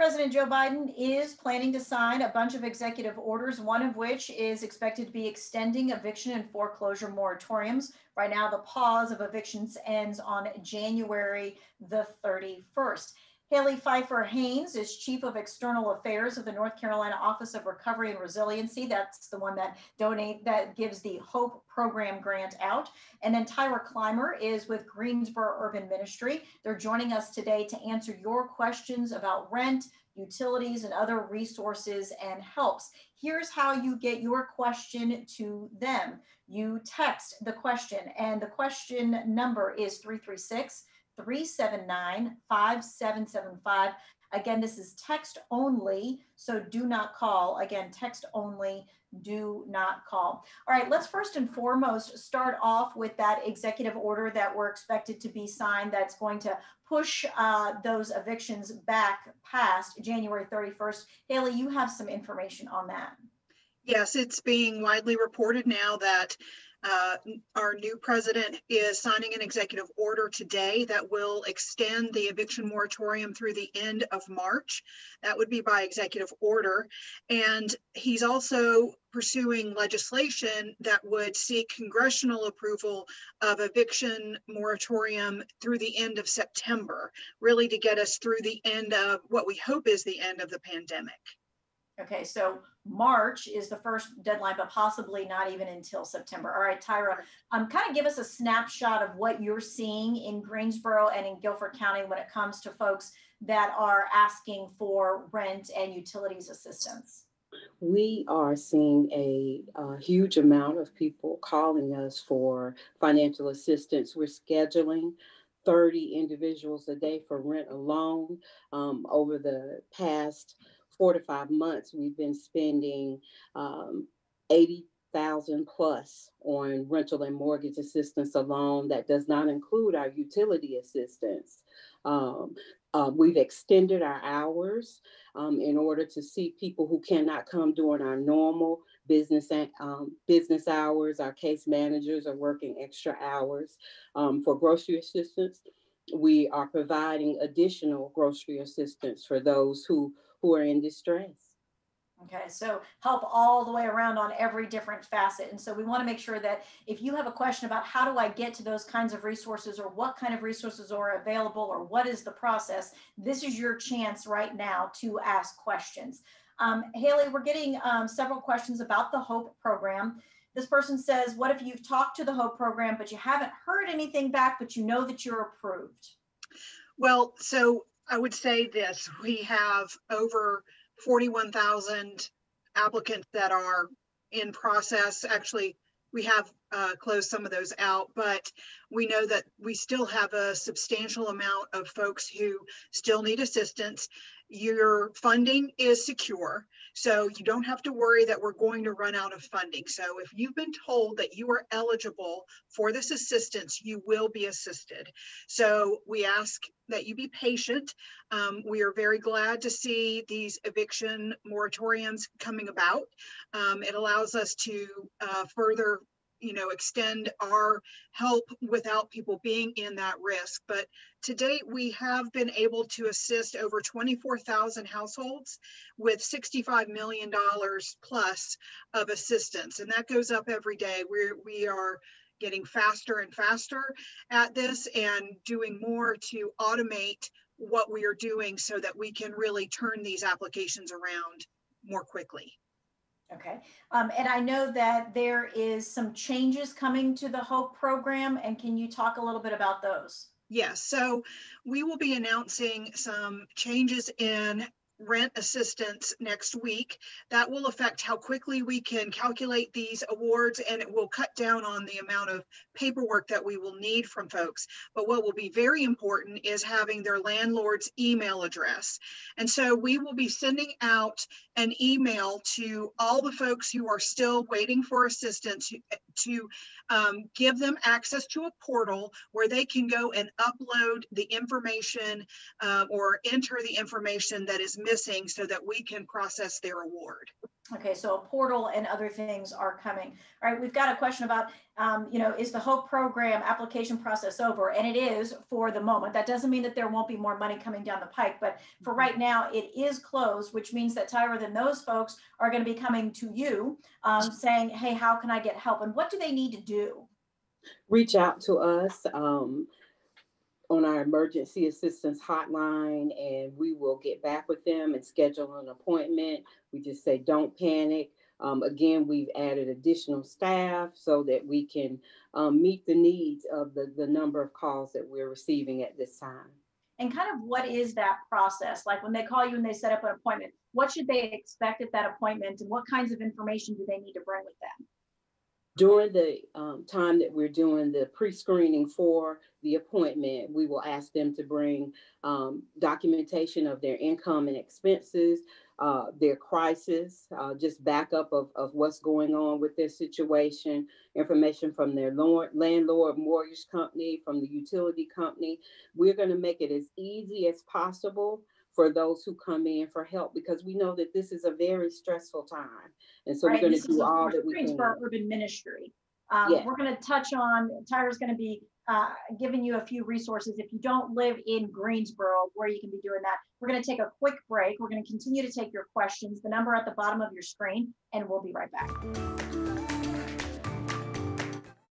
President Joe Biden is planning to sign a bunch of executive orders, one of which is expected to be extending eviction and foreclosure moratoriums. Right now, the pause of evictions ends on January the 31st. Haley Pfeiffer Haynes is Chief of External Affairs of the North Carolina Office of Recovery and Resiliency. That's the one that gives the HOPE program grant out. And then Tyra Clymer is with Greensboro Urban Ministry. They're joining us today to answer your questions about rent, utilities, and other resources and helps. Here's how you get your question to them. You text the question, and the question number is 336-379-5775. Again, this is text only, so do not call. Again, text only, do not call. All right, let's first and foremost start off with that executive order that we're expected to be signed that's going to push those evictions back past January 31st. Haley, you have some information on that. Yes, it's being widely reported now that our new president is signing an executive order today that will extend the eviction moratorium through the end of March. That would be by executive order. And he's also pursuing legislation that would seek congressional approval of eviction moratorium through the end of September, really to get us through the end of what we hope is the end of the pandemic. Okay, so March is the first deadline, but possibly not even until September. All right, Tyra, kind of give us a snapshot of what you're seeing in Greensboro and in Guilford County when it comes to folks that are asking for rent and utilities assistance. We are seeing a huge amount of people calling us for financial assistance. We're scheduling 30 individuals a day for rent alone. Over the past 4 to 5 months, we've been spending $80,000 plus on rental and mortgage assistance alone. That does not include our utility assistance. We've extended our hours in order to see people who cannot come during our normal business hours. Our case managers are working extra hours. For grocery assistance, we are providing additional grocery assistance for those who are in distress. Okay, so help all the way around on every different facet. And so we want to make sure that if you have a question about how do I get to those kinds of resources, or what kind of resources are available, or what is the process, this is your chance right now to ask questions. Haley, we're getting several questions about the HOPE program. This person says, what if you've talked to the HOPE program, but you haven't heard anything back, but you know that you're approved? Well, so I would say this: we have over 41,000 applicants that are in process. Actually, we have closed some of those out, but we know that we still have a substantial amount of folks who still need assistance. Your funding is secure, so you don't have to worry that we're going to run out of funding. So if you've been told that you are eligible for this assistance, you will be assisted. So we ask that you be patient. We are very glad to see these eviction moratoriums coming about. It allows us to further extend our help without people being in that risk. But to date, we have been able to assist over 24,000 households with $65 million plus of assistance. And that goes up every day. We are getting faster and faster at this and doing more to automate what we are doing so that we can really turn these applications around more quickly. Okay, and I know that there is some changes coming to the HOPE program, and can you talk a little bit about those? Yes, so we will be announcing some changes in rent assistance next week. That will affect how quickly we can calculate these awards, and it will cut down on the amount of paperwork that we will need from folks. But what will be very important is having their landlord's email address. And so we will be sending out an email to all the folks who are still waiting for assistance to give them access to a portal where they can go and upload the information or enter the information that is missing so that we can process their award. Okay, so a portal and other things are coming. All right, we've got a question about, is the HOPE program application process over? And it is for the moment. That doesn't mean that there won't be more money coming down the pike, but for right now, it is closed, which means that, Tyra, then those folks are going to be coming to you saying, hey, how can I get help? And what do they need to do? Reach out to us. On our emergency assistance hotline, and we will get back with them and schedule an appointment. We just say, don't panic. Again, we've added additional staff so that we can meet the needs of the number of calls that we're receiving at this time. And kind of what is that process? Like when they call you and they set up an appointment, what should they expect at that appointment, and what kinds of information do they need to bring with them? During the time that we're doing the pre-screening for the appointment, we will ask them to bring documentation of their income and expenses, their crisis, just backup of what's going on with their situation, information from their landlord, mortgage company, from the utility company. We're going to make it as easy as possible for those who come in for help, because we know that this is a very stressful time. And so we're going to do all that we can. For urban ministry. Yeah. We're going to touch on, Tyra's going to be giving you a few resources if you don't live in Greensboro, where you can be doing that. We're going to take a quick break. We're going to continue to take your questions, the number at the bottom of your screen, and we'll be right back.